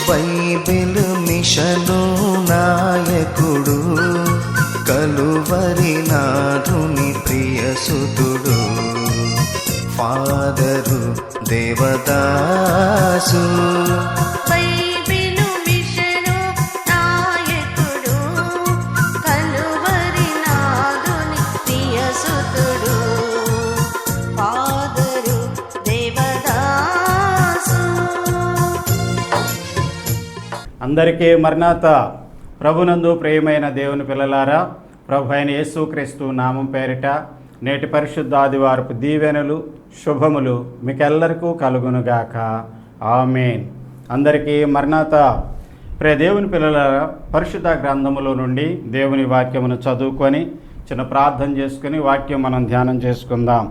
Bible mission నాయకుడు, Calvary నాథుని ప్రియసుతుడు, ఫాదరు దేవదాసు. బైబిలు మిషను నాయకుడు, కలువరి నాథుని ప్రియసుతుడు, ఫాదరు దేవదాసు. అందరికీ మరణాత. ప్రభునందు ప్రియమైన దేవుని పిల్లలారా, ప్రభు అయిన యేసుక్రీస్తు నామం పేరిట నేటి పరిశుద్ధ ఆదివారపు దీవెనలు శుభములు మీకెల్లరికూ కలుగునుగాక. ఆమేన్. అందరికీ మరణాత. ప్రియ దేవుని పిల్లలారా, పరిశుద్ధ గ్రంథములో నుండి దేవుని వాక్యమును చదువుకొని చిన్న ప్రార్థన చేసుకుని వాక్యం మనం ధ్యానం చేసుకుందాం.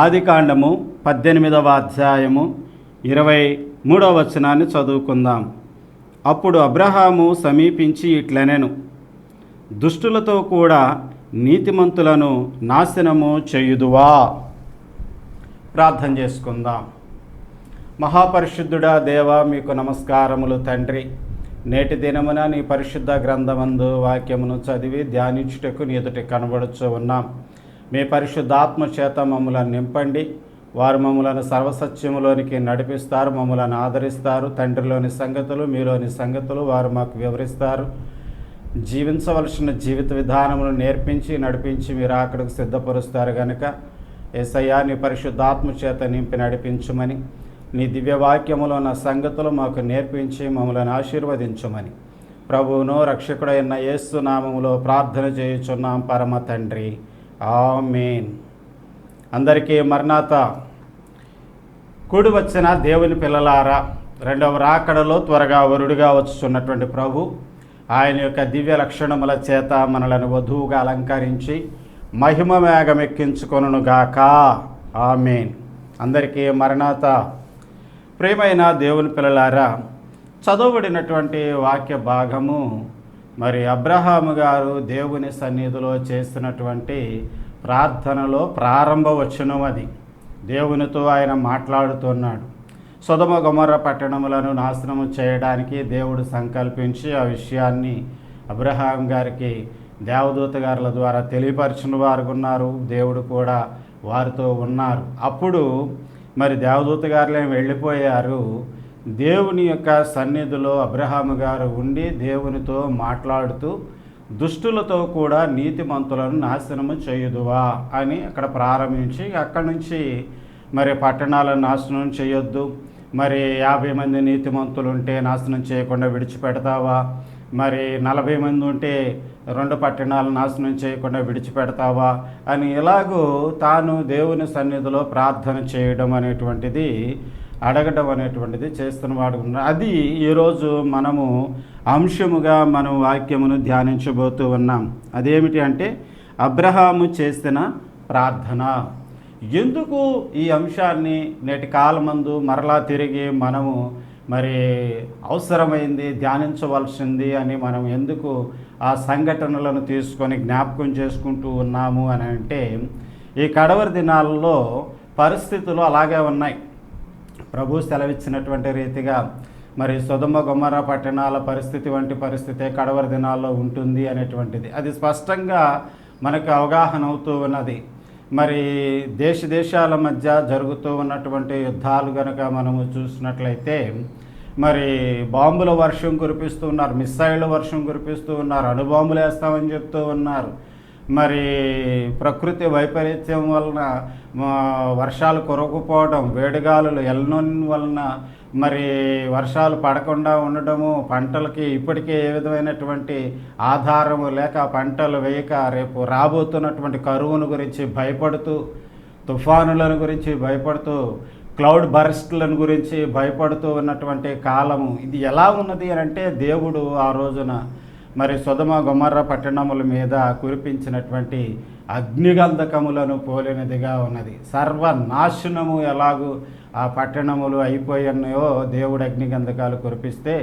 ఆదికాండము 18వ అధ్యాయము 23వ వచనాన్ని చదువుకుందాం. అప్పుడు అబ్రహాము సమీపించి ఇట్లనెను, దుష్టులతో కూడా నీతిమంతులను నాశనము చేయుదువా? ప్రార్థన చేసుకుందాం. మహాపరిశుద్ధుడా దేవా, మీకు నమస్కారములు తండ్రి. నేటి దినమున నీ పరిశుద్ధ గ్రంథమందు వాక్యమును చదివి ధ్యానించుటకు నీ ఎదుట కనబడుచు ఉన్నాం. మీ పరిశుద్ధాత్మ చేత మమ్మలను నింపండి. వారు మమ్మలను సర్వసత్యములోనికి నడిపిస్తారు, మమ్మలను ఆదరిస్తారు. తండ్రిలోని సంగతులు, మీలోని సంగతులు వారు మాకు వివరిస్తారు. జీవించవలసిన జీవిత విధానమును నేర్పించి నడిపించి మీరు అక్కడికి సిద్ధపరుస్తారు గనుక యేసయ్యా, నీ పరిశుద్ధాత్మ చేత నింపి నడిపించుమని, నీ దివ్యవాక్యములో ఉన్న సంగతులు మాకు నేర్పించి మమ్మలను ఆశీర్వదించుమని ప్రభువును రక్షకుడైన యేసు నామములో ప్రార్థన చేయుచున్నాం పరమ తండ్రి. ఆమేన్. అందరికీ మరణాత. కూడి వచ్చిన దేవుని పిల్లలారా, రెండవ రాకడలో త్వరగా వరుడిగా వచ్చుచున్నటువంటి ప్రభు ఆయన యొక్క దివ్య లక్షణముల చేత మనలను వధువుగా అలంకరించి మహిమ మేఘమెక్కించుకొనుగాక. ఆమేన్. అందరికీ మరణాత. ప్రియమైన దేవుని పిల్లలారా, చదవబడినటువంటి వాక్య భాగము మరి అబ్రహాము గారు దేవుని సన్నిధిలో చేసినటువంటి ప్రార్థనలో ప్రారంభ వచనం. అది దేవునితో ఆయన మాట్లాడుతున్నాడు. సొదొమ గొమొర్రా పట్టణములను నాశనము చేయడానికి దేవుడు సంకల్పించి ఆ విషయాన్ని అబ్రహాం గారికి దేవదూత గారుల ద్వారా తెలియపరిచిన వారు ఉన్నారు. దేవుడు కూడా వారితో ఉన్నారు. అప్పుడు మరి దేవదూత గారులే వెళ్ళిపోయారు. దేవుని యొక్క సన్నిధిలో అబ్రహాము గారు ఉండి దేవునితో మాట్లాడుతూ దుష్టులతో కూడా నీతిమంతులను నాశనము చేయుదువా అని అక్కడ ప్రారంభించి అక్కడి నుంచి మరి పట్టణాలను నాశనం చేయొద్దు, మరి 50 మంది నీతిమంతులు ఉంటే నాశనం చేయకుండా విడిచిపెడతావా, మరి 40 మంది ఉంటే 2 పట్టణాలను నాశనం చేయకుండా విడిచిపెడతావా అని ఇలాగూ తాను దేవుని సన్నిధిలో ప్రార్థన చేయడం అనేటువంటిది, అడగడం అనేటువంటిది చేస్తున్నవాడు ఉన్నాడు. అది ఈరోజు మనము అంశముగా మనం వాక్యమును ధ్యానించబోతూ ఉన్నాం. అదేమిటి అంటే అబ్రహాము చేసిన ప్రార్థన. ఎందుకు ఈ అంశాన్ని నేటి కాలమందు మరలా తిరిగి మనము మరి అవసరమైంది ధ్యానించవలసింది అని మనం ఎందుకు ఆ సంఘటనలను తీసుకొని జ్ఞాపకం చేసుకుంటూ ఉన్నాము అని అంటే, ఈ కడవరి దినాల్లో పరిస్థితులు అలాగే ఉన్నాయి. ప్రభు సెలవిచ్చినటువంటి రీతిగా మరి సొదొమ గొమొర్రా పట్టణాల పరిస్థితి వంటి పరిస్థితే కడవరి దినాల్లో ఉంటుంది అనేటువంటిది అది స్పష్టంగా మనకు అవగాహన అవుతూ ఉన్నది. మరి దేశాల మధ్య జరుగుతూ ఉన్నటువంటి యుద్ధాలు కనుక మనము చూసినట్లయితే మరి బాంబుల వర్షం కురిపిస్తూ ఉన్నారు, మిస్సైళ్ళ వర్షం కురిపిస్తూ ఉన్నారు, అణుబాంబులు వేస్తామని చెప్తూ ఉన్నారు. మరి ప్రకృతి వైపరీత్యం వలన వర్షాలు కురవకపోవడం, వేడిగాలులు ఎల్నోన్ వలన మరి వర్షాలు పడకుండా ఉండడము, పంటలకి ఇప్పటికే ఏ విధమైనటువంటి ఆధారము లేక పంటలు వేయక రేపు రాబోతున్నటువంటి కరువును గురించి భయపడుతూ, తుఫానులను గురించి భయపడుతూ, క్లౌడ్ బర్స్ట్లను గురించి భయపడుతూ ఉన్నటువంటి కాలము ఇది. ఎలా ఉన్నది అని అంటే దేవుడు ఆ రోజున మరి సొదొమ గొమొర్రా పట్టణముల మీద కురిపించినటువంటి అగ్నిగంధకములను పోలినదిగా ఉన్నది. సర్వనాశనము ఎలాగూ ఆ పట్టణములు అయిపోయినాయో దేవుడు అగ్నిగంధకాలు కురిపిస్తే,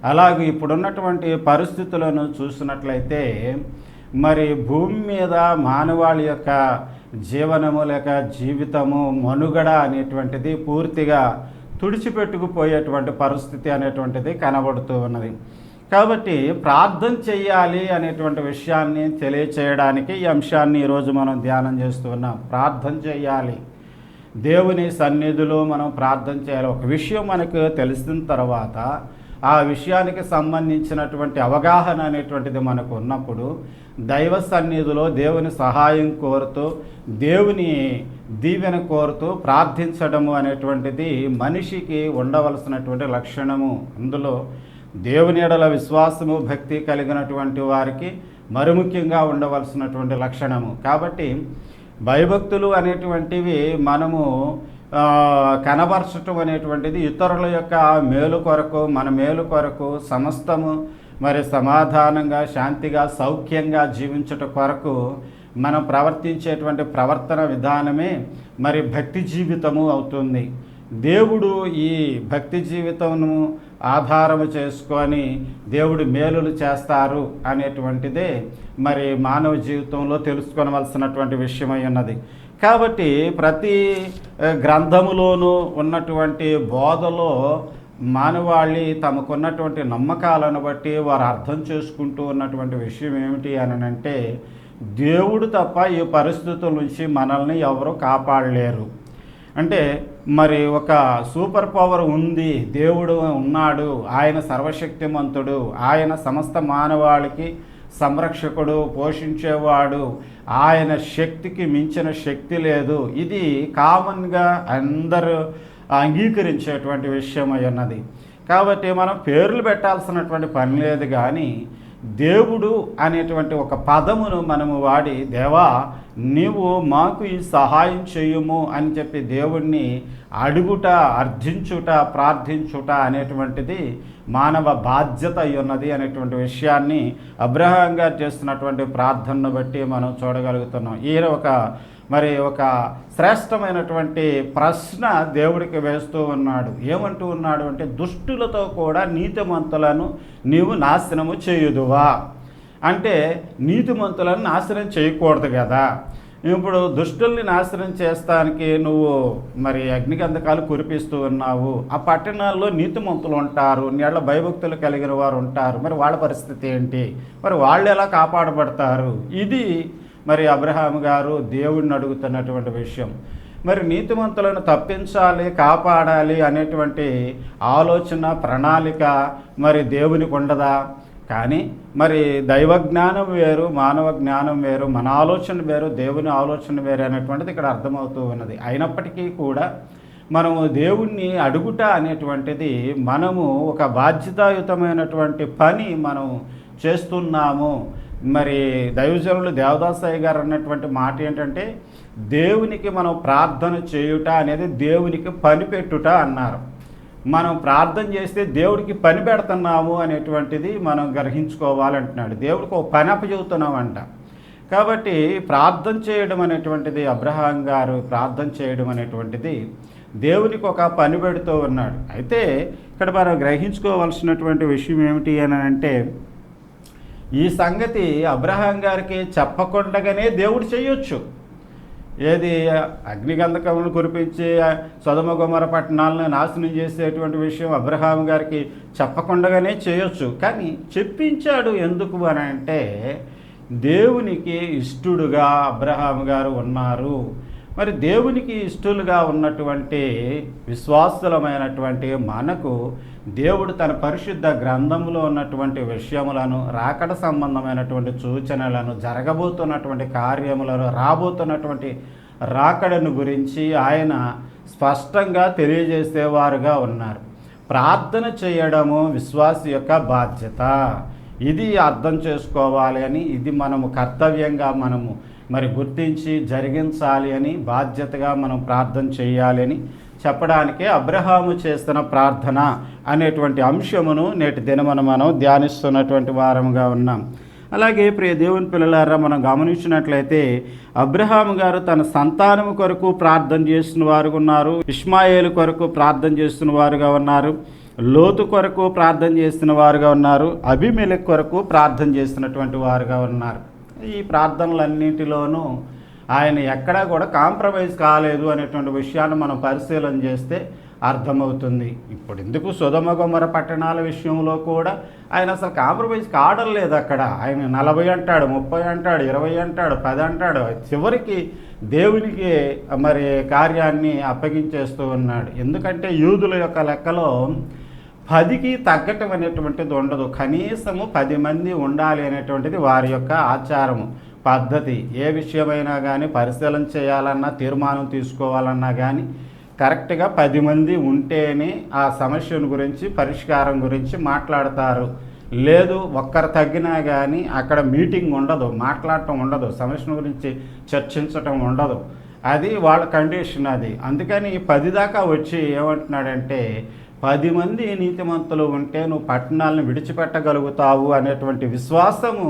అలాగే ఇప్పుడున్నటువంటి పరిస్థితులను చూసినట్లయితే మరి భూమి మీద మానవాళి యొక్క జీవనము లేక జీవితము మనుగడ అనేటువంటిది పూర్తిగా తుడిచిపెట్టుకుపోయేటువంటి పరిస్థితి అనేటువంటిది కనబడుతూ ఉన్నది. కాబట్టి ప్రార్థన చేయాలి అనేటువంటి విషయాన్ని తెలియచేయడానికి ఈ అంశాన్ని ఈరోజు మనం ధ్యానం చేస్తూ ఉన్నాం. ప్రార్థన చేయాలి, దేవుని సన్నిధిలో మనం ప్రార్థన చేయాలి. ఒక విషయం మనకు తెలిసిన తర్వాత ఆ విషయానికి సంబంధించినటువంటి అవగాహన అనేటువంటిది మనకు ఉన్నప్పుడు దైవ సన్నిధిలో దేవుని సహాయం కోరుతూ దేవుని దీవెన కోరుతూ ప్రార్థించడము అనేటువంటిది మనిషికి ఉండవలసినటువంటి లక్షణము. అందులో దేవుని ఎడల విశ్వాసము భక్తి కలిగినటువంటి వారికి మరి ముఖ్యంగా ఉండవలసినటువంటి లక్షణము. కాబట్టి భయభక్తులు అనేటువంటివి మనము కనబరచటం అనేటువంటిది ఇతరుల యొక్క మేలు కొరకు, మన మేలు కొరకు, సమస్తము మరి సమాధానంగా, శాంతిగా, సౌఖ్యంగా జీవించట కొరకు మనం ప్రవర్తించేటువంటి ప్రవర్తన విధానమే మరి భక్తి జీవితము అవుతుంది. దేవుడు ఈ భక్తి జీవితమును ఆధారము చేసుకొని దేవుడు మేలులు చేస్తారు అనేటువంటిదే మరి మానవ జీవితంలో తెలుసుకోవలసినటువంటి విషయమై ఉన్నది. కాబట్టి ప్రతి గ్రంథములోనూ ఉన్నటువంటి బోధలో మానవాళి తమకున్నటువంటి నమ్మకాలను బట్టి వారు అర్థం చేసుకుంటూ ఉన్నటువంటి విషయం ఏమిటి అని అంటే, దేవుడు తప్ప ఈ పరిస్థితుల నుంచి మనల్ని ఎవరు కాపాడలేరు. అంటే మరి ఒక సూపర్ పవర్ ఉంది, దేవుడు ఉన్నాడు, ఆయన సర్వశక్తిమంతుడు, ఆయన సమస్త మానవాళికి సంరక్షకుడు, పోషించేవాడు, ఆయన శక్తికి మించిన శక్తి లేదు. ఇది కామన్గా అందరూ అంగీకరించేటువంటి విషయం అయి ఉన్నది. కాబట్టి మనం పేర్లు పెట్టాల్సినటువంటి పని లేదు, కానీ దేవుడు అనేటువంటి ఒక పదమును మనము వాడి, దేవా నీవు మాకు ఈ సహాయం చేయుము అని చెప్పి దేవుణ్ణి అడుగుట, అర్థించుట, ప్రార్థించుట అనేటువంటిది మానవ బాధ్యత అయి ఉన్నది అనేటువంటి విషయాన్ని అబ్రహాం గారు చేస్తున్నటువంటి ప్రార్థనను బట్టి మనం చూడగలుగుతున్నాం. ఈయన ఒక శ్రేష్టమైనటువంటి ప్రశ్న దేవుడికి వేస్తూ ఉన్నాడు. ఏమంటూ ఉన్నాడు అంటే, దుష్టులతో కూడా నీతిమంతులను నీవు నాశనము చేయుదువా? అంటే నీతిమంతులను నాశనం చేయకూడదు కదా. ఇప్పుడు దుష్టుల్ని నాశనం చేస్తానికి నువ్వు మరి అగ్నిగంధకాలు కురిపిస్తూ ఉన్నావు. ఆ పట్టణాల్లో నీతిమంతులు ఉంటారు, నీళ్ళ భయభక్తులు కలిగిన వారు ఉంటారు. మరి వాళ్ళ పరిస్థితి ఏంటి? మరి వాళ్ళు ఎలా కాపాడబడతారు? ఇది మరి అబ్రహాం గారు దేవుడిని అడుగుతున్నటువంటి విషయం. మరి నీతిమంతులను తప్పించాలి, కాపాడాలి అనేటువంటి ఆలోచన, ప్రణాళిక మరి దేవునికి ఉండదా? కానీ మరి దైవ జ్ఞానం వేరు, మానవ జ్ఞానం వేరు, మన ఆలోచన వేరు, దేవుని ఆలోచన వేరు అనేటువంటిది ఇక్కడ అర్థమవుతూ ఉన్నది. అయినప్పటికీ కూడా మనము దేవుణ్ణి అడుగుట అనేటువంటిది మనము ఒక బాధ్యతాయుతమైనటువంటి పని మనం చేస్తున్నాము. మరి దైవజనులు దేవదాసయ్య గారు అన్నటువంటి మాట ఏంటంటే, దేవునికి మనం ప్రార్థన చేయుట అనేది దేవునికి పని పెట్టుట అన్నారు. మనం ప్రార్థన చేస్తే దేవుడికి పని పెడుతున్నాము అనేటువంటిది మనం గ్రహించుకోవాలంటున్నాడు. దేవుడికి ఒక పని అప్పచెబుతున్నామంట. కాబట్టి ప్రార్థన చేయడం అనేటువంటిది, అబ్రహాం గారు ప్రార్థన చేయడం అనేటువంటిది దేవునికి ఒక పని పెడుతూ ఉన్నాడు. అయితే ఇక్కడ మనం గ్రహించుకోవాల్సినటువంటి విషయం ఏమిటి అని అంటే, ఈ సంగతి అబ్రహాం గారికి చెప్పకుండానే దేవుడు చేయొచ్చు. ఏది అగ్నిగంధకములను కురిపించి సొదొమ గొమొర్రా పట్టణాలను నాశనం చేసేటువంటి విషయం అబ్రహాం గారికి చెప్పకుండానే చేయొచ్చు. కానీ చెప్పించాడు. ఎందుకు అని అంటే, దేవునికి ఇష్టడుగా అబ్రహాం గారు ఉన్నారు. మరి దేవునికి ఇష్టలుగా ఉన్నటువంటి విశ్వాసులమైనటువంటి మనకు దేవుడు తన పరిశుద్ధ గ్రంథంలో ఉన్నటువంటి విషయములను, రాకడ సంబంధమైనటువంటి సూచనలను, జరగబోతున్నటువంటి కార్యములను, రాబోతున్నటువంటి రాకడను గురించి ఆయన స్పష్టంగా తెలియజేసేవారుగా ఉన్నారు. ప్రార్థన చేయడము విశ్వాసి యొక్క బాధ్యత. ఇది అర్థం చేసుకోవాలి అని, ఇది మనము కర్తవ్యంగా మనము మరి గుర్తించి జరిగించాలి అని, బాధ్యతగా మనం ప్రార్థన చేయాలి అని చెప్పడానికే అబ్రహాము చేస్తున్న ప్రార్థన అనేటువంటి అంశమును నేటి దినమున మనం ధ్యానిస్తున్నటువంటి వారముగా ఉన్నాం. అలాగే ప్రియ దేవుని పిల్లలారా, మనం గమనించినట్లయితే అబ్రహాము గారు తన సంతానము కొరకు ప్రార్థన చేస్తున్న వారు ఉన్నారు, ఇష్మాయేలు కొరకు ప్రార్థన చేస్తున్న వారుగా ఉన్నారు, లోతు కొరకు ప్రార్థన చేస్తున్న వారుగా ఉన్నారు, అబీమెలెకు కొరకు ప్రార్థన చేస్తున్నటువంటి వారుగా ఉన్నారు. ఈ ప్రార్థనలన్నింటిలోనూ ఆయన ఎక్కడా కూడా కాంప్రమైజ్ కాలేదు అనేటువంటి విషయాన్ని మనం పరిశీలన చేస్తే అర్థమవుతుంది. ఇప్పుడు ఎందుకు సొదొమ గొమొర్రా పట్టణాల విషయంలో కూడా ఆయన అసలు కాంప్రమైజ్ కావడం లేదు. అక్కడ ఆయన 40 అంటాడు, 30 అంటాడు, 20 అంటాడు, 10 అంటాడు. చివరికి దేవునికి మరి కార్యాన్ని అప్పగించేస్తూ ఉన్నాడు. ఎందుకంటే యూదుల యొక్క లెక్కలో 10కి తగ్గటం అనేటువంటిది ఉండదు. కనీసము 10 మంది ఉండాలి అనేటువంటిది వారి యొక్క ఆచారము, పద్ధతి. ఏ విషయమైనా కానీ పరిశీలన చేయాలన్నా, తీర్మానం తీసుకోవాలన్నా కానీ కరెక్ట్గా 10 మంది ఉంటేనే ఆ సమస్యను గురించి, పరిష్కారం గురించి మాట్లాడతారు. లేదు ఒక్కరు తగ్గినా కానీ అక్కడ మీటింగ్ ఉండదు, మాట్లాడటం ఉండదు, సమస్యను గురించి చర్చించటం ఉండదు. అది వాళ్ళ కండిషన్ అది. అందుకని 10 దాకా వచ్చి ఏమంటున్నాడంటే 10 మంది నీతిమంతులు ఉంటే నువ్వు పట్టణాలను విడిచిపెట్టగలుగుతావు అనేటువంటి విశ్వాసము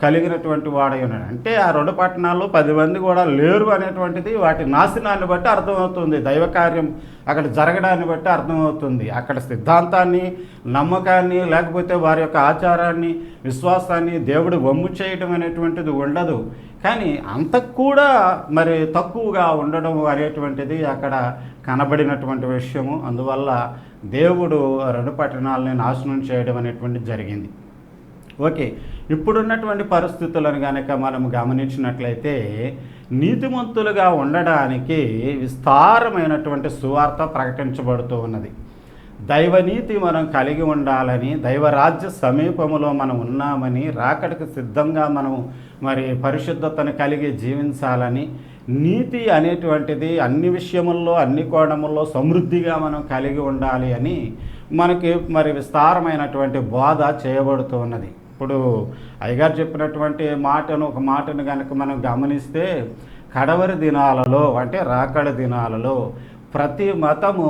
కలిగినటువంటి వాడై ఉన్నాడు. అంటే ఆ 2 పట్టణాల్లో 10 మంది కూడా లేరు అనేటువంటిది వాటి నాశనాన్ని బట్టి అర్థమవుతుంది. దైవ కార్యం అక్కడ జరగడాన్ని బట్టి అర్థమవుతుంది. అక్కడ సిద్ధాంతాన్ని, నమ్మకాన్ని, లేకపోతే వారి యొక్క ఆచారాన్ని, విశ్వాసాన్ని దేవుడు వమ్ము చేయడం అనేటువంటిది ఉండదు. కానీ అంతకు కూడా మరి తక్కువగా ఉండడం అనేటువంటిది అక్కడ కనబడినటువంటి విషయము. అందువల్ల దేవుడు 2 పట్టణాలని నాశనం చేయడం అనేటువంటిది జరిగింది. ఓకే, ఇప్పుడున్నటువంటి పరిస్థితులను కనుక మనం గమనించినట్లయితే నీతిమంతులుగా ఉండడానికి విస్తారమైనటువంటి సువార్త ప్రకటించబడుతూ ఉన్నది. దైవనీతి మనం కలిగి ఉండాలని, దైవరాజ్య సమీపములో మనం ఉన్నామని, రాకడకు సిద్ధంగా మనం మరి పరిశుద్ధతను కలిగి జీవించాలని, నీతి అనేటువంటిది అన్ని విషయముల్లో, అన్ని కోణముల్లో సమృద్ధిగా మనం కలిగి ఉండాలి అని మనకి మరి విస్తారమైనటువంటి బోధ చేయబడుతూ ఉన్నది. ఇప్పుడు అయ్యగారు చెప్పినటువంటి ఒక మాటను కనుక మనం గమనిస్తే కడవరి దినాలలో, అంటే రాకడ దినాలలో ప్రతి మతము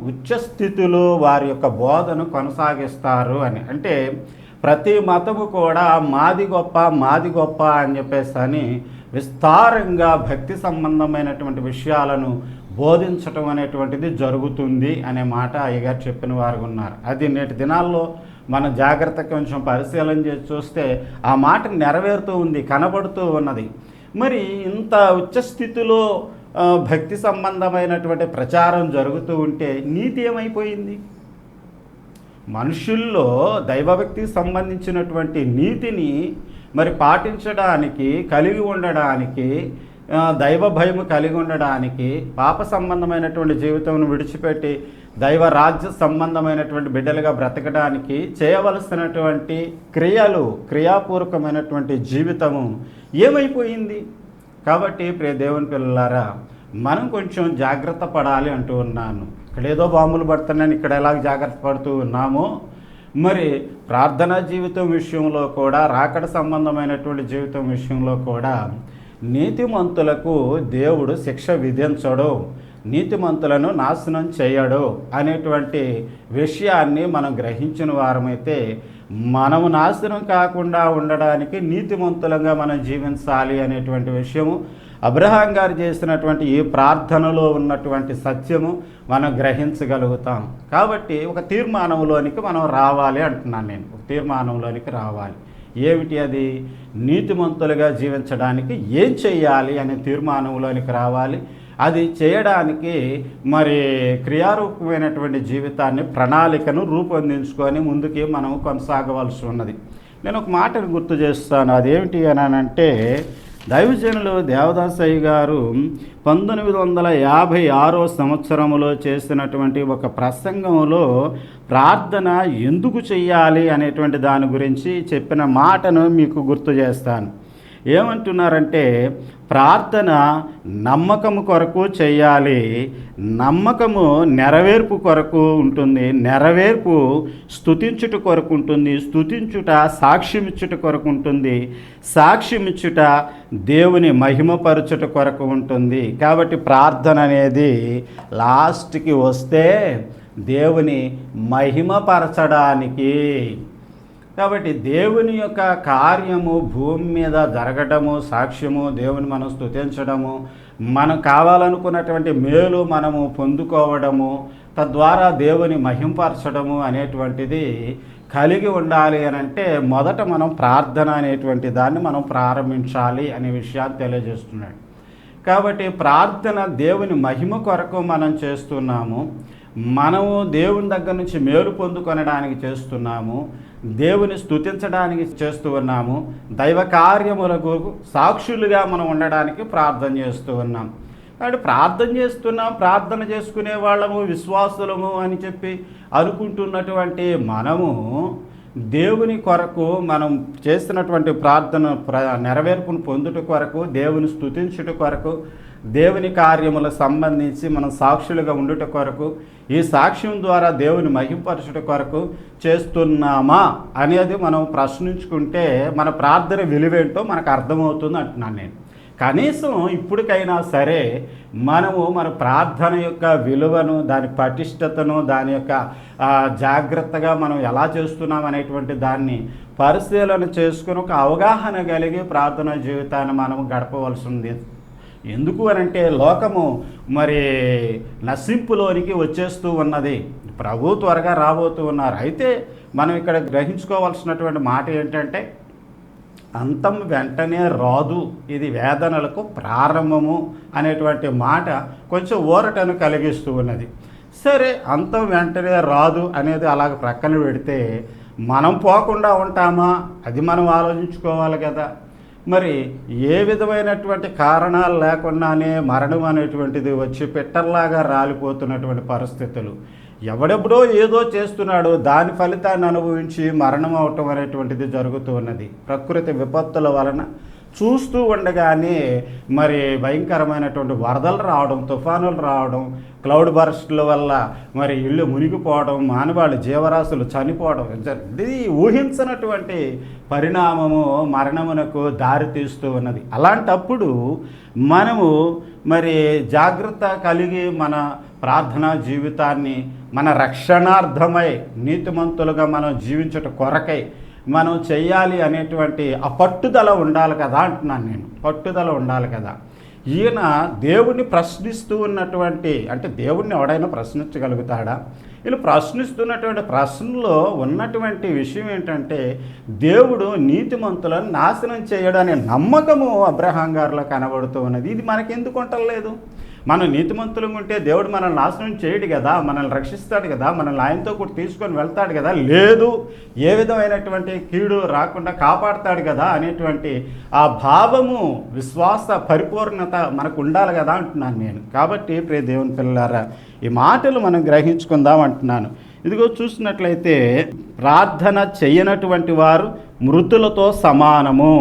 ఉచ్చస్థితిలో వారి యొక్క బోధను కొనసాగిస్తారు అని. అంటే ప్రతి మతము కూడా మాది గొప్ప, మాది గొప్ప అని చెప్పేసి అని విస్తారంగా భక్తి సంబంధమైనటువంటి విషయాలను బోధించటం అనేటువంటిది జరుగుతుంది అనే మాట అయ్యగారు చెప్పిన వారు ఉన్నారు. అది నేటి దినాల్లో మనం జాగ్రత్తగా కొంచెం పరిశీలన చేసి చూస్తే ఆ మాట నెరవేరుతూ ఉంది, కనబడుతూ ఉన్నది. మరి ఇంత ఉచ్చస్థితిలో భక్తి సంబంధమైనటువంటి ప్రచారం జరుగుతూ ఉంటే నీతి ఏమైపోయింది? మనుషుల్లో దైవభక్తికి సంబంధించినటువంటి నీతిని మరి పాటించడానికి, కలిగి ఉండడానికి, దైవ భయము కలిగి ఉండడానికి, పాప సంబంధమైనటువంటి జీవితం విడిచిపెట్టి దైవ రాజ్య సంబంధమైనటువంటి బిడ్డలుగా బ్రతకడానికి చేయవలసినటువంటి క్రియలు, క్రియాపూర్వకమైనటువంటి జీవితము ఏమైపోయింది? కాబట్టి ప్రియ దేవుని పిల్లలారా, మనం కొంచెం జాగ్రత్త పడాలి అంటూ ఉన్నాను. ఇక్కడ ఏదో బాంబులు పడుతున్నాను, ఇక్కడ ఎలా జాగ్రత్త పడుతూ ఉన్నామో మరి ప్రార్థనా జీవితం విషయంలో కూడా, రాకడ సంబంధమైనటువంటి జీవితం విషయంలో కూడా నీతిమంతులకు దేవుడు శిక్ష విధించడు, నీతిమంతులను నాశనం చేయడు అనేటువంటి విషయాన్ని మనం గ్రహించిన వారమైతే మనము నాశనం కాకుండా ఉండడానికి నీతిమంతులంగా మనం జీవించాలి అనేటువంటి విషయము, అబ్రహాం గారు చేసినటువంటి ఈ ప్రార్థనలో ఉన్నటువంటి సత్యము మనం గ్రహించగలుగుతాం. కాబట్టి ఒక తీర్మానంలోనికి మనం రావాలి అంటున్నాను నేను. ఒక తీర్మానంలోనికి రావాలి. ఏమిటి అది? నీతిమంతులుగా జీవించడానికి ఏం చేయాలి అనే తీర్మానంలోనికి రావాలి. అది చేయడానికి మరి క్రియారూపమైనటువంటి జీవితాన్ని, ప్రణాళికను రూపొందించుకొని ముందుకి మనం కొనసాగవలసి ఉన్నది. నేను ఒక మాటను గుర్తు చేస్తాను. అదేమిటి అని అంటే, దైవజనులు దేవదాసయ్య గారు 1956 సంవత్సరంలో చేసినటువంటి ఒక ప్రసంగంలో ప్రార్థన ఎందుకు చెయ్యాలి అనేటువంటి దాని గురించి చెప్పిన మాటను మీకు గుర్తు చేస్తాను. ఏమంటున్నారంటే, ప్రార్థన నమ్మకము కొరకు చేయాలి, నమ్మకము నెరవేర్పు కొరకు ఉంటుంది, నెరవేర్పు స్తుతించుట కొరకు ఉంటుంది, స్తుతించుట సాక్ష్యమిచ్చుట కొరకు ఉంటుంది, సాక్ష్యమిచ్చుట దేవుని మహిమపరచుట కొరకు ఉంటుంది. కాబట్టి ప్రార్థన అనేది లాస్ట్కి వస్తే దేవుని మహిమపరచడానికి. కాబట్టి దేవుని యొక్క కార్యము భూమి మీద జరగడము, సాక్ష్యము, దేవుని మనం స్తుతించడము, మనం కావాలనుకున్నటువంటి మేలు మనము పొందుకోవడము, తద్వారా దేవుని మహింపరచడము అనేటువంటిది కలిగి ఉండాలి అని అంటే మొదట మనం ప్రార్థన అనేటువంటి దాన్ని మనం ప్రారంభించాలి అనే విషయాన్ని తెలియజేస్తున్నాడు. కాబట్టి ప్రార్థన దేవుని మహిమ కొరకు మనం చేస్తున్నాము. మనము దేవుని దగ్గర నుంచి మేలు పొందుకొనడానికి చేస్తున్నాము, దేవుని స్తుతించడానికి చేస్తూ ఉన్నాము, దైవ కార్యములకు సాక్షులుగా మనం ఉండడానికి ప్రార్థన చేస్తూ ఉన్నాం. కాబట్టి ప్రార్థన చేస్తున్నాం, ప్రార్థన చేసుకునే వాళ్ళము విశ్వాసులము అని చెప్పి అనుకుంటున్నటువంటి మనము దేవుని కొరకు మనం చేస్తున్నటువంటి ప్రార్థన నెరవేర్పును పొందుట కొరకు, దేవుని స్తుతించుట కొరకు, దేవుని కార్యములకు సంబంధించి మనం సాక్షులుగా ఉండుట కొరకు, ఈ సాక్ష్యం ద్వారా దేవుని మహింపరచుట కొరకు చేస్తున్నామా అనేది మనం ప్రశ్నించుకుంటే మన ప్రార్థన విలువేంటో మనకు అర్థమవుతుంది అంటున్నాను నేను. కనీసం ఇప్పటికైనా సరే మనము మన ప్రార్థన యొక్క విలువను, దాని పటిష్టతను, దాని యొక్క జాగ్రత్తగా మనం ఎలా చేస్తున్నాం అనేటువంటి దాన్ని పరిశీలన చేసుకుని ఒక అవగాహన కలిగి ప్రార్థన జీవితాన్ని మనం గడపవలసి ఉంది. ఎందుకు అనంటే లోకము మరి నశింపులోనికి వచ్చేస్తూ ఉన్నది, ప్రభు త్వరగా రాబోతూ ఉన్నారు. అయితే మనం ఇక్కడ గ్రహించుకోవాల్సినటువంటి మాట ఏంటంటే అంతం వెంటనే రాదు, ఇది వేదనలకు ప్రారంభము అనేటువంటి మాట కొంచెం ఊరటను కలిగిస్తూ ఉన్నది. సరే, అంతం వెంటనే రాదు అనేది అలాగ ప్రక్కన పెడితే మనం పోకుండా ఉంటామా, అది మనం ఆలోచించుకోవాలి కదా. మరి ఏ విధమైనటువంటి కారణాలు లేకుండానే మరణం అనేటువంటిది వచ్చి పిట్టర్లాగా రాలిపోతున్నటువంటి పరిస్థితులు, ఎవడెప్పుడో ఏదో చేస్తున్నాడో దాని ఫలితాన్ని అనుభవించి మరణం అవటం అనేటువంటిది జరుగుతూ ఉన్నది. ప్రకృతి విపత్తుల వలన చూస్తూ ఉండగానే మరి భయంకరమైనటువంటి వరదలు రావడం, తుఫానులు రావడం, క్లౌడ్ బర్స్ట్ల వల్ల మరి ఇళ్ళు మునిగిపోవడం, మానవాళి జీవరాశులు చనిపోవడం, ఇది ఊహించినటువంటి పరిణామము మరణమునకు దారితీస్తూ ఉన్నది. అలాంటప్పుడు మనము మరి జాగ్రత్త కలిగి మన ప్రార్థనా జీవితాన్ని మన రక్షణార్థమై నీతిమంతులుగా మనం జీవించుట కొరకై మనం చెయ్యాలి అనేటువంటి ఆ పట్టుదల ఉండాలి కదా అంటున్నాను నేను. పట్టుదల ఉండాలి కదా. ఈయన దేవుణ్ణి ప్రశ్నిస్తూ ఉన్నటువంటి, అంటే దేవుణ్ణి ఎవడైనా ప్రశ్నించగలుగుతాడా? వీళ్ళు ప్రశ్నిస్తున్నటువంటి ప్రశ్నలో ఉన్నటువంటి విషయం ఏంటంటే దేవుడు నీతిమంతులను నాశనం చేయడం అనే నమ్మకము అబ్రహాం గారిలో కనబడుతూ ఉన్నది. ఇది మనకెందుకు ఉండలేదు? మనం నీతిమంతులుగా ఉంటే దేవుడు మనల్ని నాశనం చేయడు కదా, మనల్ని రక్షిస్తాడు కదా, మనల్ని ఆయనతో కూడా తీసుకొని వెళ్తాడు కదా, లేదు ఏ విధమైనటువంటి కీడు రాకుండా కాపాడుతాడు కదా అనేటువంటి ఆ భావము, విశ్వాస పరిపూర్ణత మనకు ఉండాలి కదా అంటున్నాను నేను. కాబట్టి ప్రియ దేవుని పిల్లలారా, ఈ మాటలు మనం గ్రహించుకుందాం అంటున్నాను. ఇదిగో చూసినట్లయితే ప్రార్థన చేయనటువంటి వారు మృతులతో సమానము,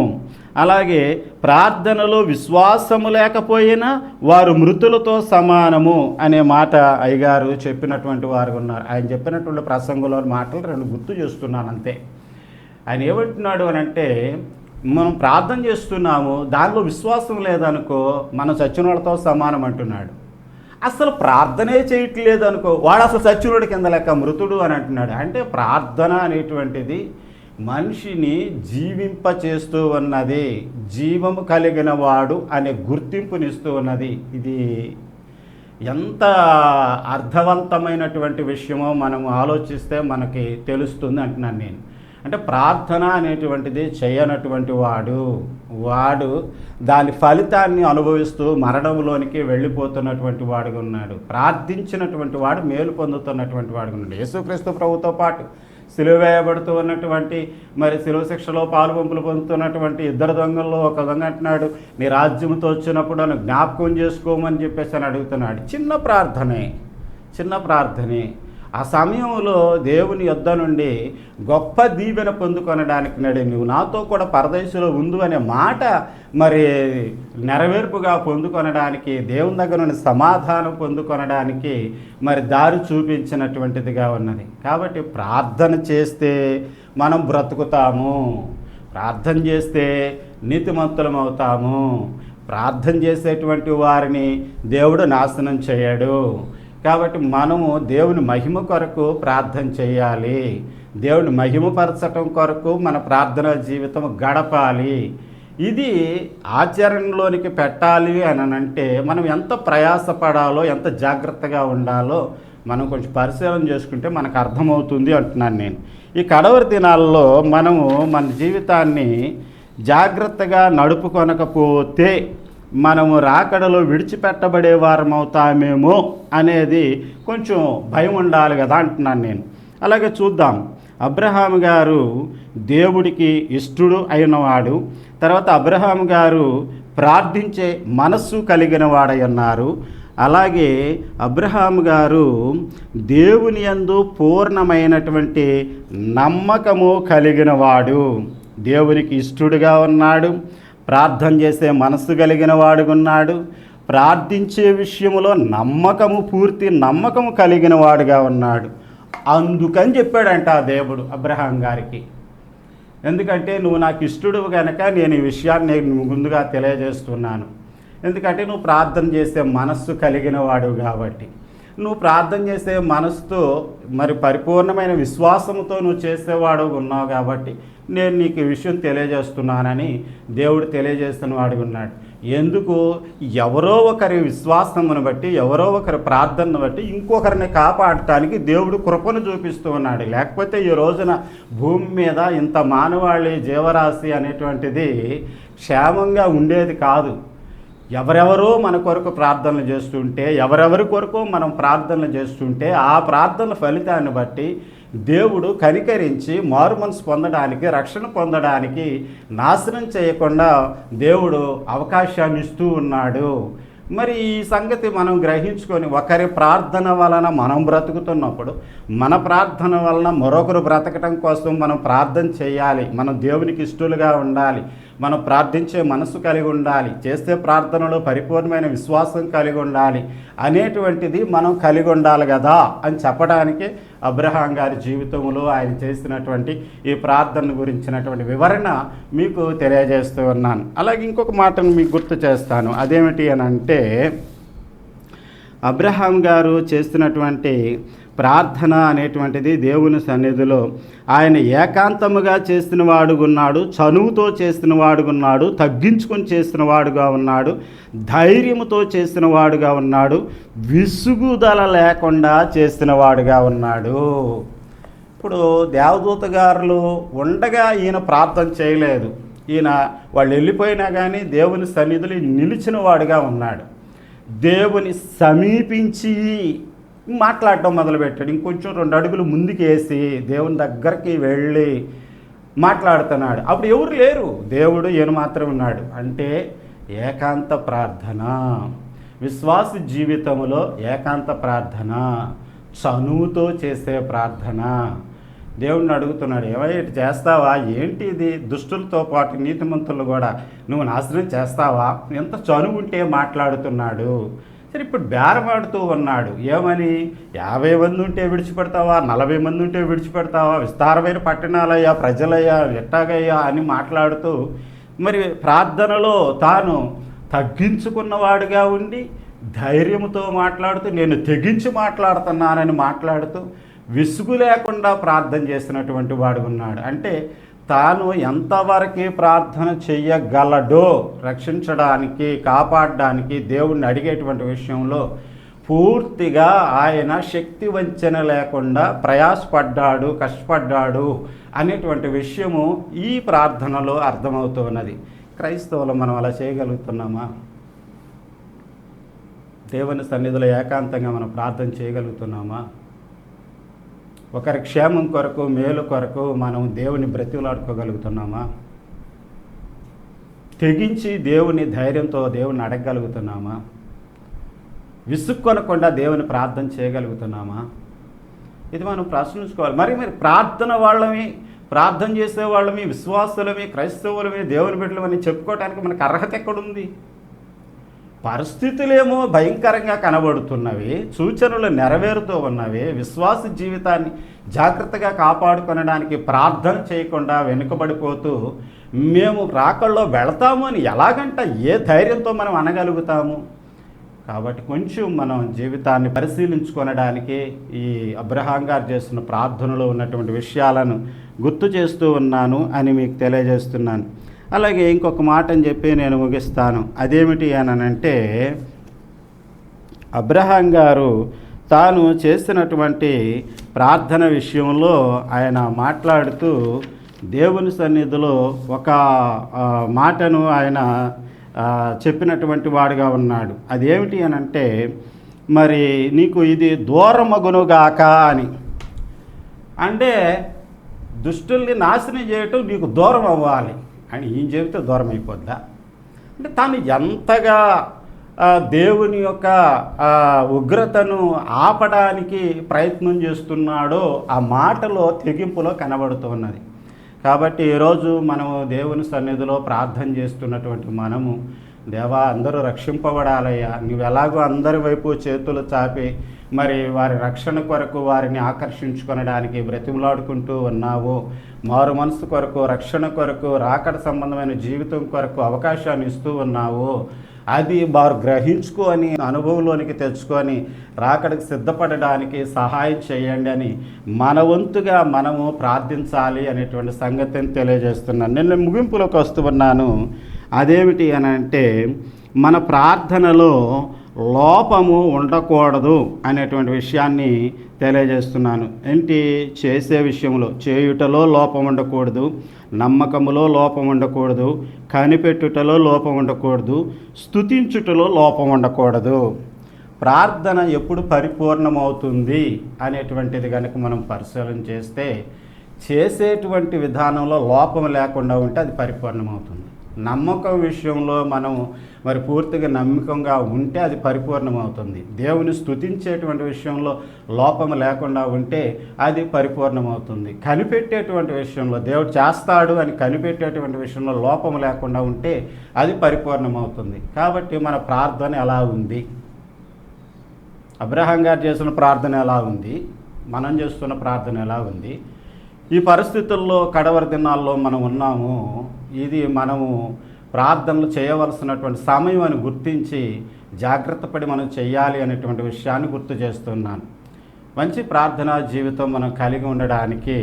అలాగే ప్రార్థనలో విశ్వాసము లేకపోయినా వారు మృతులతో సమానము అనే మాట అయ్యగారు చెప్పినటువంటి వారు ఉన్నారు. ఆయన చెప్పినటువంటి ప్రసంగంలో మాటలు రెండు గుర్తు చేస్తున్నాను అంతే. ఆయన ఏమంటున్నాడు అని అంటే, మనం ప్రార్థన చేస్తున్నాము, దానిలో విశ్వాసం లేదనుకో మనం చచ్చిన వాళ్ళతో సమానం అంటున్నాడు. అసలు ప్రార్థనే చేయట్లేదు అనుకో వాడు అసలు చచ్చినోడి కింద లెక్క, మృతుడు అని అంటున్నాడు. అంటే ప్రార్థన అనేటువంటిది మనిషిని జీవింపచేస్తూ ఉన్నది, జీవము కలిగిన వాడు అనే గుర్తింపునిస్తూ ఉన్నది. ఇది ఎంత అర్థవంతమైనటువంటి విషయమో మనం ఆలోచిస్తే మనకి తెలుస్తుంది అంటున్నాను నేను. అంటే ప్రార్థన అనేటువంటిది చేయనటువంటి వాడు దాని ఫలితాన్ని అనుభవిస్తూ మరణంలోనికి వెళ్ళిపోతున్నటువంటి వాడుగా ఉన్నాడు. ప్రార్థించినటువంటి వాడు మేలు పొందుతున్నటువంటి వాడుగా ఉన్నాడు. యేసుక్రీస్తు ప్రభుతో పాటు సిలువ వేయబడుతూ ఉన్నటువంటి, మరి సిలువ శిక్షలో పాలుపంపులు పొందుతున్నటువంటి ఇద్దరు దొంగల్లో ఒక దొంగ అంటున్నాడు, నీ రాజ్యంతో వచ్చినప్పుడు నన్ను జ్ఞాపకం చేసుకోమని చెప్పేసి అని అడుగుతున్నాడు. చిన్న ప్రార్థనే. ఆ సమయంలో దేవుని యొద్ద నుండి గొప్ప దీవెన పొందుకొనడానికి నడి నువ్వు నాతో కూడా పరదేశంలో ఉండు అనే మాట మరి నెరవేర్పుగా పొందుకొనడానికి, దేవుని దగ్గర నుండి సమాధానం పొందుకొనడానికి మరి దారి చూపించినటువంటిదిగా ఉన్నది. కాబట్టి ప్రార్థన చేస్తే మనం బ్రతుకుతాము, ప్రార్థన చేస్తే నీతిమంతులం అవుతాము. ప్రార్థన చేసేటువంటి వారిని దేవుడు నాశనం చేయడు. కాబట్టి మనము దేవుని మహిమ కొరకు ప్రార్థన చేయాలి, దేవుని మహిమపరచటం కొరకు మన ప్రార్థనా జీవితం గడపాలి. ఇది ఆచరణలోనికి పెట్టాలి అని అంటే మనం ఎంత ప్రయాసపడాలో, ఎంత జాగ్రత్తగా ఉండాలో మనం కొంచెం పరిశీలన చేసుకుంటే మనకు అర్థమవుతుంది అంటున్నాను నేను. ఈ కడవరి దినాల్లో మనము మన జీవితాన్ని జాగ్రత్తగా నడుపుకొనకపోతే మనము రాకడలో విడిచిపెట్టబడే వారం అవుతామేమో అనేది కొంచెం భయం ఉండాలి కదా అంటున్నాను నేను. అలాగే చూద్దాం, అబ్రహాము గారు దేవుడికి ఇష్టడు అయినవాడు. తర్వాత అబ్రహాము గారు ప్రార్థించే మనస్సు కలిగిన వాడై ఉన్నారు. అలాగే అబ్రహాము గారు దేవుని యందు పూర్ణమైనటువంటి నమ్మకము కలిగిన వాడు, దేవునికి ఇష్టడుగా ఉన్నాడు, ప్రార్థన చేసే మనస్సు కలిగిన వాడుగా ఉన్నాడు, ప్రార్థించే విషయంలో పూర్తి నమ్మకము కలిగిన వాడుగా ఉన్నాడు. అందుకని చెప్పాడంట ఆ దేవుడు అబ్రహాం గారికి, ఎందుకంటే నువ్వు నాకు ఇష్టడు కనుక నేను ఈ విషయాన్ని ముందుగా తెలియజేస్తున్నాను. ఎందుకంటే నువ్వు ప్రార్థన చేసే మనస్సు కలిగిన వాడు కాబట్టి, నువ్వు ప్రార్థన చేసే మనసుతో మరి పరిపూర్ణమైన విశ్వాసంతో నువ్వు చేసేవాడు ఉన్నావు కాబట్టి నేను నీకు ఈ విషయం తెలియజేస్తున్నానని దేవుడు తెలియజేస్తున్నవాడు ఉన్నాడు. ఎందుకు? ఎవరో ఒకరి విశ్వాసమును బట్టి, ఎవరో ఒకరి ప్రార్థనను బట్టి ఇంకొకరిని కాపాడటానికి దేవుడు కృపను చూపిస్తూ ఉన్నాడు. లేకపోతే ఈ రోజున భూమి మీద ఇంత మానవాళి జీవరాశి అనేటువంటిది క్షేమంగా ఉండేది కాదు. ఎవరెవరో మన కొరకు ప్రార్థనలు చేస్తుంటే, ఎవరెవరి కొరకు మనం ప్రార్థనలు చేస్తుంటే ఆ ప్రార్థనల ఫలితాన్ని బట్టి దేవుడు కనికరించి మారు మనసు పొందడానికి, రక్షణ పొందడానికి, నాశనం చేయకుండా దేవుడు అవకాశాన్ని ఇస్తూ ఉన్నాడు. మరి ఈ సంగతి మనం గ్రహించుకొని ఒకరి ప్రార్థన వలన మనం బ్రతుకుతున్నప్పుడు మన ప్రార్థన వలన మరొకరు బ్రతకటం కోసం మనం ప్రార్థన చేయాలి. మనం దేవునికి ఇష్టలుగా ఉండాలి, మనం ప్రార్థించే మనసు కలిగి ఉండాలి, చేసే ప్రార్థనలో పరిపూర్ణమైన విశ్వాసం కలిగి ఉండాలి అనేటువంటిది మనం కలిగి ఉండాలి కదా అని చెప్పడానికి అబ్రహాం గారి జీవితంలో ఆయన చేసినటువంటి ఈ ప్రార్థన గురించినటువంటి వివరణ మీకు తెలియజేస్తూ ఉన్నాను. అలాగే ఇంకొక మాటను మీకు గుర్తు చేస్తాను. అదేమిటి అని అంటే, అబ్రహాం గారు చేస్తున్నటువంటి ప్రార్థన అనేటువంటిది దేవుని సన్నిధిలో ఆయన ఏకాంతముగా చేసిన వాడుగున్నాడు, చనువుతో చేసిన వాడుగున్నాడు, తగ్గించుకొని చేసిన వాడుగా ఉన్నాడు, ధైర్యముతో చేసిన వాడుగా ఉన్నాడు, విసుగుదల లేకుండా చేసిన వాడుగా ఉన్నాడు. ఇప్పుడు దేవదూత గారులు ఉండగా ఈయన ప్రార్థన చేయలేదు. ఈయన వాళ్ళు వెళ్ళిపోయినా కానీ దేవుని సన్నిధిలో నిలిచిన వాడుగా ఉన్నాడు. దేవుని సమీపించి మాట్లాడటం మొదలుపెట్టాడు. ఇంకొంచెం 2 అడుగులు ముందుకు వేసి దేవుని దగ్గరికి వెళ్ళి మాట్లాడుతున్నాడు. అప్పుడు ఎవరు లేరు, దేవుడు ఈయన మాత్రం ఉన్నాడు. అంటే ఏకాంత ప్రార్థన, విశ్వాస జీవితంలో ఏకాంత ప్రార్థన, చనువుతో చేసే ప్రార్థన. దేవుడిని అడుగుతున్నాడు, ఏమయ్య చేస్తావా? ఏంటి ఇది? దుష్టులతో పాటు నీతిమంతులు కూడా నువ్వు నాశనం చేస్తావా? ఎంత చనువు ఉంటే మాట్లాడుతున్నాడు. సరే, ఇప్పుడు బేరమాడుతూ ఉన్నాడు. ఏమని? 50 మంది ఉంటే విడిచిపెడతావా? 40 మంది ఉంటే విడిచిపెడతావా? విస్తారమైన పట్టణాలయ్యా, ప్రజలయ్యా, ఎట్టాగయ్యా అని మాట్లాడుతూ మరి ప్రార్థనలో తాను తగ్గించుకున్నవాడుగా ఉండి ధైర్యంతో మాట్లాడుతూ, నేను తెగించి మాట్లాడుతున్నానని మాట్లాడుతూ విసుగు లేకుండా ప్రార్థన చేసినటువంటి వాడు ఉన్నాడు. అంటే తాను ఎంతవరకు ప్రార్థన చెయ్యగలడో రక్షించడానికి, కాపాడడానికి దేవుణ్ణి అడిగేటువంటి విషయంలో పూర్తిగా ఆయన శక్తి వంచన లేకుండా ప్రయాసపడ్డాడు, కష్టపడ్డాడు అనేటువంటి విషయము ఈ ప్రార్థనలో అర్థమవుతున్నది. క్రైస్తవులు మనం అలా చేయగలుగుతున్నామా? దేవుని సన్నిధిలో ఏకాంతంగా మనం ప్రార్థన చేయగలుగుతున్నామా? ఒకరి క్షేమం కొరకు, మేలు కొరకు మనం దేవుని బ్రతిమలాడుకోగలుగుతున్నామా? తెగించి దేవుని ధైర్యంతో దేవుని అడగగలుగుతున్నామా? విసుక్కొనకుండా దేవుని ప్రార్థన చేయగలుగుతున్నామా? ఇది మనం ప్రశ్నించుకోవాలి. మరి ప్రార్థన వాళ్ళమి, ప్రార్థన చేసేవాళ్ళమి, విశ్వాసులమి, క్రైస్తవులమి, దేవుని బిడ్డలమని చెప్పుకోవడానికి మనకు అర్హత ఎక్కడుంది? పరిస్థితులేమో భయంకరంగా కనబడుతున్నవి, సూచనలు నెరవేరుతూ ఉన్నవి. విశ్వాస జీవితాన్ని జాగ్రత్తగా కాపాడుకొనడానికి ప్రార్థన చేయకుండా వెనుకబడిపోతూ మేము రాకల్లో వెళతాము అని ఎలాగంట, ఏ ధైర్యంతో మనం అనగలుగుతాము? కాబట్టి కొంచెం మనం జీవితాన్ని పరిశీలించుకొనడానికి ఈ అబ్రహాం గారు చేస్తున్న ప్రార్థనలో ఉన్నటువంటి విషయాలను గుర్తు చేస్తూ ఉన్నాను అని మీకు తెలియజేస్తున్నాను. అలాగే ఇంకొక మాట అని చెప్పి నేను ముగిస్తాను. అదేమిటి అనంటే, అబ్రహాం గారు తాను చేసినటువంటి ప్రార్థన విషయంలో ఆయన మాట్లాడుతూ దేవుని సన్నిధిలో ఒక మాటను ఆయన చెప్పినటువంటి వాడుగా ఉన్నాడు. అదేమిటి అని అంటే, మరి నీకు ఇది దూరమగునుగాక అని. అంటే దుష్టుల్ని నాశనం చేయటం నీకు దూరం అవ్వాలి అని ఈయన చెబితే దూరం అయిపోద్దా? అంటే తాను ఎంతగా దేవుని యొక్క ఉగ్రతను ఆపడానికి ప్రయత్నం చేస్తున్నాడో ఆ మాటలో తెగింపులో కనబడుతున్నది. కాబట్టి ఈరోజు మనము దేవుని సన్నిధిలో ప్రార్థన చేస్తున్నటువంటి మనము, దేవా అందరూ రక్షింపబడాలయ్యా, నువ్వు ఎలాగో అందరి వైపు చేతులు చాపి మరి వారి రక్షణ కొరకు వారిని ఆకర్షించుకొనడానికి బ్రతిమలాడుకుంటూ ఉన్నావు. మారు మనసు కొరకు, రక్షణ కొరకు, రాకడ సంబంధమైన జీవితం కొరకు అవకాశాన్ని ఇస్తూ ఉన్నావు. అది వారు గ్రహించుకొని అనుభవంలోనికి తెచ్చుకొని రాకడికి సిద్ధపడడానికి సహాయం చేయండి అని మన వంతుగా మనము ప్రార్థించాలి అనేటువంటి సంగతిని తెలియజేస్తున్నాను. నేను ముగింపులోకి వస్తున్నాను. అదేమిటి అని అంటే, మన ప్రార్థనలో లోపము ఉండకూడదు అనేటువంటి విషయాన్ని తెలియజేస్తున్నాను. ఏంటి? చేసే విషయంలో, చేయుటలో లోపం ఉండకూడదు, నమ్మకములో లోపం ఉండకూడదు, కనిపెట్టుటలో లోపం ఉండకూడదు, స్తుతించుటలో లోపం ఉండకూడదు. ప్రార్థన ఎప్పుడు పరిపూర్ణమవుతుంది అనేటువంటిది కనుక మనం పరిశీలన చేస్తే, చేసేటువంటి విధానంలో లోపం లేకుండా ఉంటే అది పరిపూర్ణమవుతుంది. నమ్మకం విషయంలో మనం మరి పూర్తిగా నమ్మకంగా ఉంటే అది పరిపూర్ణమవుతుంది. దేవుని స్తుతించేటువంటి విషయంలో లోపం లేకుండా ఉంటే అది పరిపూర్ణమవుతుంది. కనిపెట్టేటువంటి విషయంలో, దేవుడు చేస్తాడు అని కనిపెట్టేటువంటి విషయంలో లోపం లేకుండా ఉంటే అది పరిపూర్ణమవుతుంది. కాబట్టి మన ప్రార్థన ఎలా ఉంది? అబ్రహాం గారు చేసిన ప్రార్థన ఎలా ఉంది? మనం చేస్తున్న ప్రార్థన ఎలా ఉంది? ఈ పరిస్థితుల్లో కడవరి దినాల్లో మనం ఉన్నాము. ఇది మనము ప్రార్థనలు చేయవలసినటువంటి సమయం అని గుర్తించి జాగ్రత్త పడి మనం చేయాలి అనేటువంటి విషయాన్ని గుర్తు చేస్తున్నాను. మంచి ప్రార్థనా జీవితం మనం కలిగి ఉండడానికి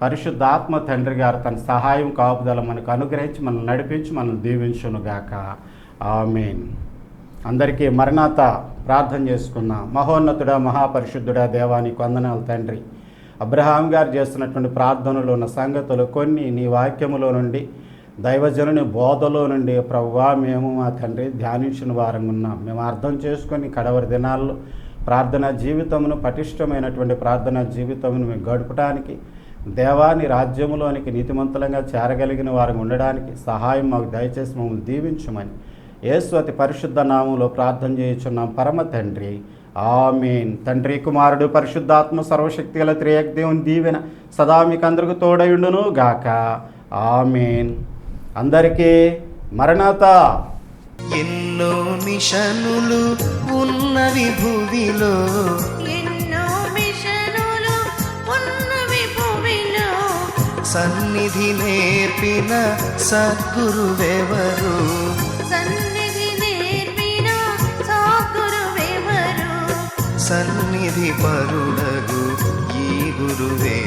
పరిశుద్ధాత్మ తండ్రి గారు తన సహాయం కాపుదల మనకు అనుగ్రహించి మనల్ని నడిపించి మనల్ని దీవించునుగాక. ఆమేన్. అందరికీ మరణాత ప్రార్థన చేసుకున్నాం. మహోన్నతుడా, మహాపరిశుద్ధుడా, దేవానికి వందనాలు తండ్రి. అబ్రహాం గారు చేస్తున్నటువంటి ప్రార్థనలో ఉన్న సంగతులు కొన్ని నీ వాక్యములో నుండి, దైవజనుని బోధలో నుండి ప్రభువా మేము మా తండ్రి ధ్యానించిన వారంగా ఉన్నాం. మేము అర్థం చేసుకొని కడవరి దినాల్లో ప్రార్థనా జీవితమును, పటిష్టమైనటువంటి ప్రార్థనా జీవితమును మేము గడపడానికి, దేవాని రాజ్యములోనికి నీతిమంతులంగా చేరగలిగిన వారు ఉండడానికి సహాయం మాకు దయచేసి మమ్మల్ని దీవించమని యేసు అతి పరిశుద్ధ నామములో ప్రార్థన చేయుచున్నాం పరమ తండ్రి. ఆమేన్. తండ్రి, కుమారుడు, పరిశుద్ధాత్మ, సర్వశక్తి గల త్రియేక దేవుని దీవెన సదా మీకు అందరికీ తోడయుండును గాక. ఆమేన్. అందరికీ మరణాత. ఎన్నో మిషనులు ఉన్నవి భూమిలో, ఎన్నో మిషనులు ఉన్నవి భూమిలో, సన్నిధి నేర్పిన సద్గురువెవరు, సన్నిధి నేర్పిన సద్గురువెవరు, సన్నిధి పరుడగు ఈ గురువే